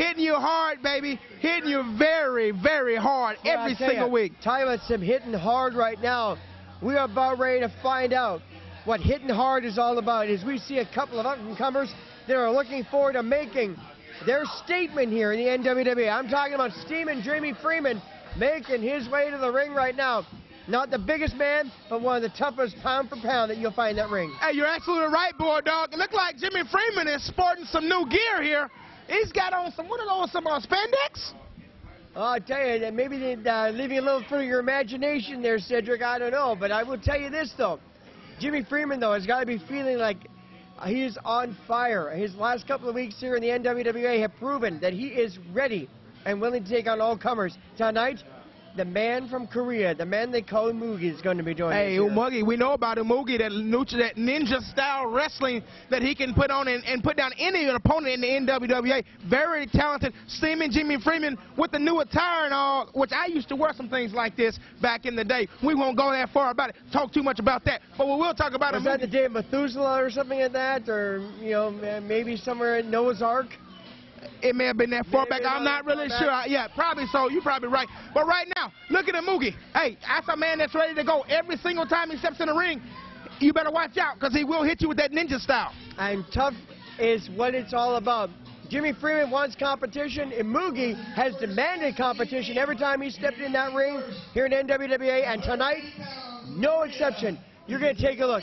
hitting you hard, baby. Hitting you very, very hard every single week. Tell you about some hitting hard right now. We are about ready to find out what hitting hard is all about. As we see a couple of up-and-comers that are looking forward to making their statement here in the NWWA. I'm talking about Steamin' Jimmy Freeman making his way to the ring right now. Not the biggest man, but one of the toughest pound for pound that you'll find in that ring. Hey, you're absolutely right, Bulldog. It looks like Jimmy Freeman is sporting some new gear here. He's got on some, what are those, some spandex? I'll tell you, that maybe leaving a little for your imagination there, Cedric, I don't know. But I will tell you this, though. Jimmy Freeman, though, has got to be feeling like he's on fire. His last couple of weeks here in the NWWA have proven that he is ready and willing to take on all comers. Tonight, the man from Korea, the man they call Amugi, is going to be joining us. Hey, Amugi, we know about Amugi, that ninja-style wrestling that he can put on and put down any opponent in the NWWA. Very talented. Steamin' Jimmy Freeman with the new attire and all, which I used to wear some things like this back in the day. We won't go that far about it, talk too much about that, but we will talk about it. Was that the day of Methuselah or something like that, or, you know, maybe somewhere in Noah's Ark? It may have been that far back. I'm not really sure. Yeah, probably so. You're probably right. But right now, look at Amugi. Hey, that's a man that's ready to go. Every single time he steps in the ring, you better watch out because he will hit you with that ninja style. And tough is what it's all about. Jimmy Freeman wants competition. Amugi has demanded competition every time he stepped in that ring here in NWWA. And tonight, no exception. You're going to take a look.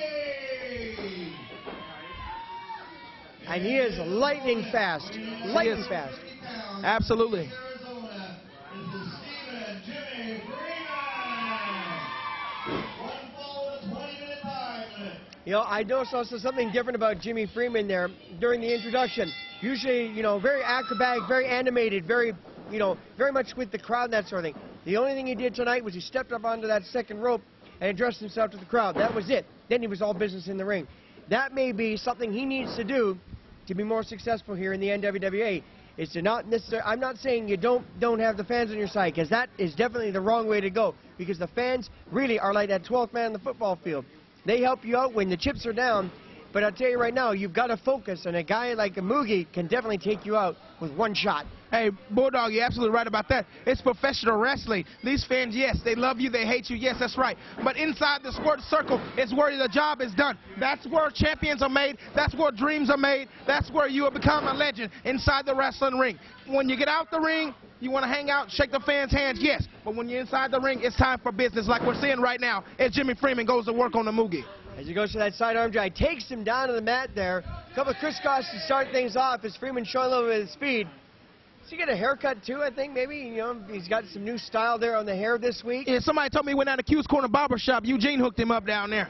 And he is lightning fast. Lightning fast. Absolutely. You know, I noticed also something different about Jimmy Freeman there during the introduction. Usually, you know, very acrobatic, very animated, very, you know, very much with the crowd and that sort of thing. The only thing he did tonight was he stepped up onto that second rope and addressed himself to the crowd. That was it. Then he was all business in the ring. That may be something he needs to do to be more successful here in the NWWA. Is to not necessarily, I'm not saying you don't have the fans on your side, because that is definitely the wrong way to go, because the fans really are like that 12th man on the football field. They help you out when the chips are down, but I'll tell you right now, you've got to focus, and a guy like Amugi can definitely take you out with one shot. Hey, Bulldog, you're absolutely right about that. It's professional wrestling. These fans, yes, they love you, they hate you, yes, that's right. But inside the sports circle is where the job is done. That's where champions are made. That's where dreams are made. That's where you will become a legend inside the wrestling ring. When you get out the ring, you want to hang out, shake the fans' hands, yes. But when you're inside the ring, it's time for business, like we're seeing right now as Jimmy Freeman goes to work on Amugi. As he goes to that sidearm drag, takes him down to the mat there. A couple of crisscross to start things off as Freeman showing a little bit of speed. Does he get a haircut too, I think, maybe? You know, he's got some new style there on the hair this week. Yeah, somebody told me he went down to Q's Corner Barber Shop. Eugene hooked him up down there.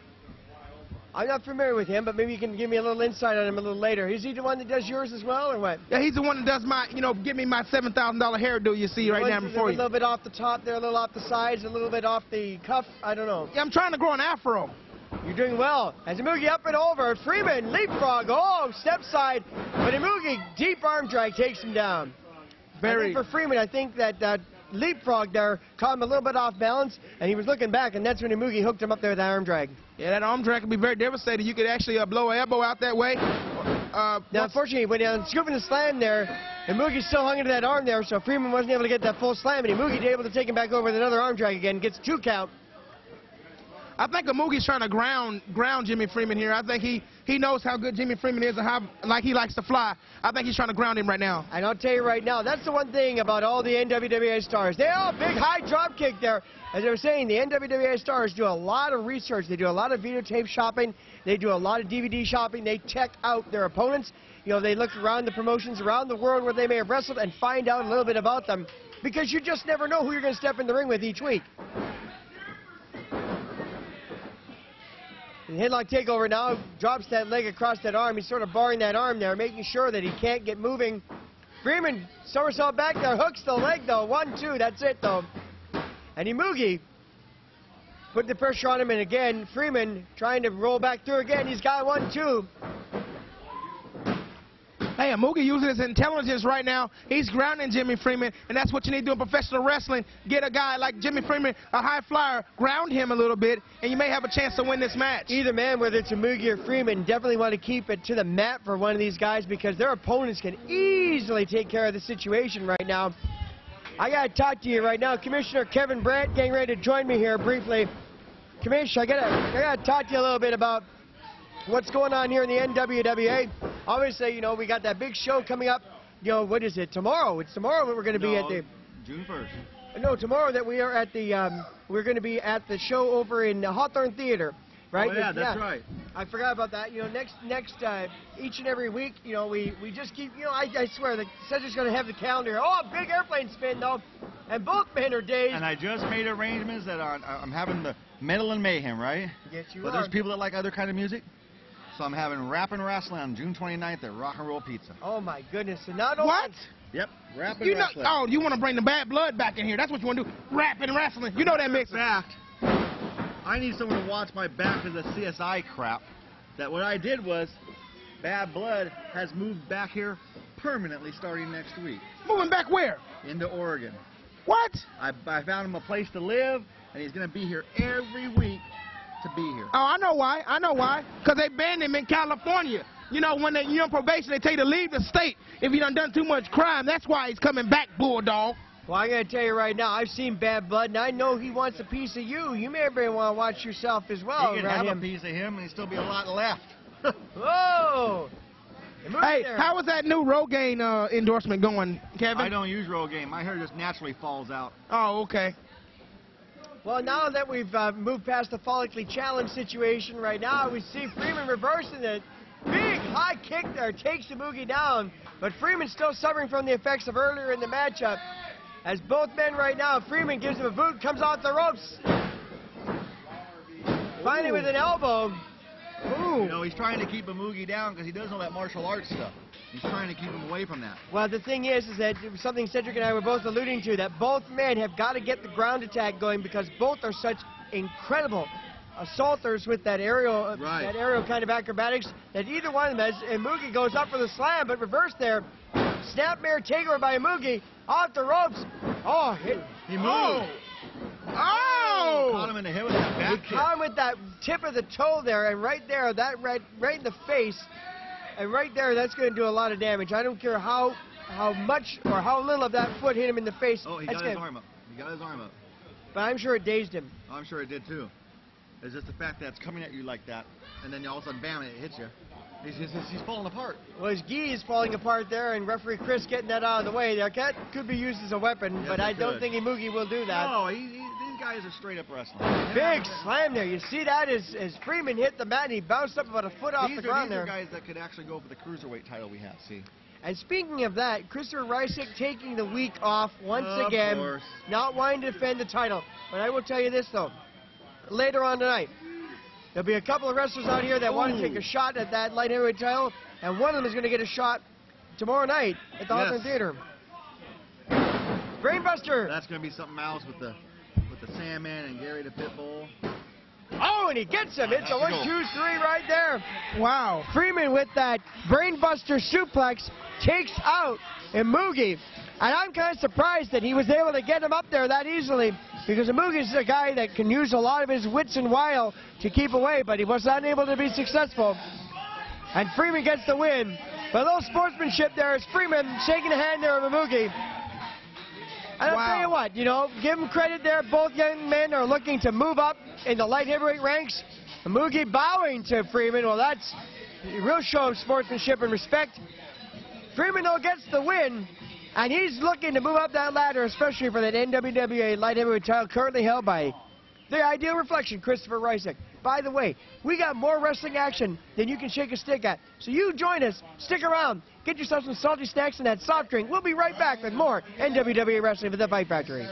I'm not familiar with him, but maybe you can give me a little insight on him a little later. Is he the one that does yours as well, or what? Yeah, he's the one that does my, you know, give me my $7,000 hairdo you see right now before you. A little bit off the top there, a little off the sides, a little bit off the cuff, I don't know. Yeah, I'm trying to grow an afro. You're doing well. As Amugi up and over, Freeman leapfrog, oh, step side, but Amugi deep arm drag takes him down. I think for Freeman, I think that leapfrog there caught him a little bit off balance, and he was looking back, and that's when Amugi hooked him up there with that arm drag. Yeah, that arm drag could be very devastating. You could actually blow an elbow out that way. Now, unfortunately, when scooping the slam there, Amugi still hung into that arm there, so Freeman wasn't able to get that full slam, and Amugi able to take him back over with another arm drag again, gets 2 count. I think Amugi's trying to ground Jimmy Freeman here. I think he knows how good Jimmy Freeman is and how he likes to fly. I think he's trying to ground him right now. And I'll tell you right now, that's the one thing about all the NWWA stars. They all big high drop kick there. As I was saying, the NWWA stars do a lot of research. They do a lot of videotape shopping. They do a lot of DVD shopping. They check out their opponents. You know, they look around the promotions around the world where they may have wrestled and find out a little bit about them, because you just never know who you're going to step in the ring with each week. And headlock takeover now, drops that leg across that arm. He's sort of barring that arm there, making sure that he can't get moving. Freeman somersault back there, hooks the leg though. 1, 2, that's it though. And Amugi put the pressure on him, and again, Freeman trying to roll back through again. He's got 1, 2. Hey, Amugi using his intelligence right now. He's grounding Jimmy Freeman, and that's what you need to do in professional wrestling. Get a guy like Jimmy Freeman, a high flyer, ground him a little bit, and you may have a chance to win this match. Either man, whether it's Amugi or Freeman, definitely want to keep it to the mat for one of these guys because their opponents can easily take care of the situation right now. I got to talk to you right now. Commissioner Kevin Brandt getting ready to join me here briefly. Commissioner, I got to talk to you a little bit about what's going on here in the NWWA. Obviously, you know, we got that big show coming up. You know, what is it? Tomorrow. It's tomorrow that we're going to be at the... June 1st. No, tomorrow that we are at the... we're going to be at the show over in Hawthorne Theater, right? Oh, yeah, that's right. I forgot about that. You know, next each and every week, you know, we just keep... You know, I swear, the Cedric's going to have the calendar. Oh, a big airplane spin, though. And both men are dazed. And I just made arrangements that I'm having the Metal and Mayhem, right? Yes, you but are. There's people that like other kind of music. So I'm having Rap and Wrestling on June 29th at Rock and Roll Pizza. Oh, my goodness. And not only... What? Yep, Rap and Wrestling. Oh, you want to bring the bad blood back in here. That's what you want to do. Rap and wrestling. You know that mix. Fact, I need someone to watch my back because of CSI crap. That what I did was, Bad Blood has moved back here permanently starting next week. Moving back where? Into Oregon. What? I found him a place to live, and he's going to be here every week to be here. Oh, I know why. I know why. Because they banned him in California. You know, when you're on probation, they tell you to leave the state if you done too much crime. That's why he's coming back, Bulldog. Well, I'm going to tell you right now, I've seen Bad Blood, and I know he wants a piece of you. You may want to watch yourself as well. You can have a piece of him, and there'll still be a lot left. Whoa! Hey, how was that new Rogaine endorsement going, Kevin? I don't use Rogaine. My hair just naturally falls out. Oh, okay. Well, now that we've moved past the follically challenged situation right now, we see Freeman reversing it. Big high kick there takes Amugi down, but Freeman's still suffering from the effects of earlier in the matchup. As both men right now, Freeman gives him a boot, comes off the ropes. Finally with an elbow. Ooh. You know, he's trying to keep Amugi down because he doesn't know that martial arts stuff. He's trying to keep him away from that. Well, the thing is that something Cedric and I were both alluding to, that both men have got to get the ground attack going because both are such incredible assaulters with that aerial, kind of acrobatics, that either one of them, as Amugi goes up for the slam, but reverse there. Snapmare takeover by Amugi, off the ropes. Oh, he moved. Oh! Caught him in the head with that back kick. Caught him with that tip of the toe there, and right there, that right in the face. And right there, that's going to do a lot of damage. I don't care how much or how little of that foot hit him in the face. Oh, he got his arm up. He got his arm up. But I'm sure it dazed him. I'm sure it did too. It's just the fact that it's coming at you like that, and then all of a sudden, bam, it hits you. He's falling apart. Well, his gi is falling apart there, and referee Chris getting that out of the way there. That could be used as a weapon, yes, but I don't think Amugi will do that. No, these guys are straight up wrestling. Big slam there. You see that as Freeman hit the mat, and he bounced up about a foot off the ground there. These are guys that could actually go for the Cruiserweight title we have, see? And speaking of that, Christopher Rysick taking the week off once again, course. Not wanting to defend the title. But I will tell you this, though. Later on tonight, there'll be a couple of wrestlers out here that want to take a shot at that light heavyweight title, and one of them is going to get a shot tomorrow night at the Hawthorne Theater. Brainbuster. That's going to be something else with the Sandman and Gary the Pitbull. Oh, and he gets him. It's a 1, 2, 3 right there. Wow. Freeman with that brainbuster suplex takes out Amugi. And I'm kind of surprised that he was able to get him up there that easily, because Amugi is a guy that can use a lot of his wits and wile to keep away, but he was unable to be successful. And Freeman gets the win. But a little sportsmanship there as Freeman shaking the hand there of Amugi. And I'll tell you what, you know, give him credit there. Both young men are looking to move up in the light heavyweight ranks. Amugi bowing to Freeman. Well, that's a real show of sportsmanship and respect. Freeman, though, gets the win. And he's looking to move up that ladder, especially for that NWWA Light Heavyweight title currently held by the Ideal Reflection, Christopher Rysick. By the way, we got more wrestling action than you can shake a stick at. So you join us. Stick around. Get yourself some salty snacks and that soft drink. We'll be right back with more NWWA Wrestling for the Fight Factory.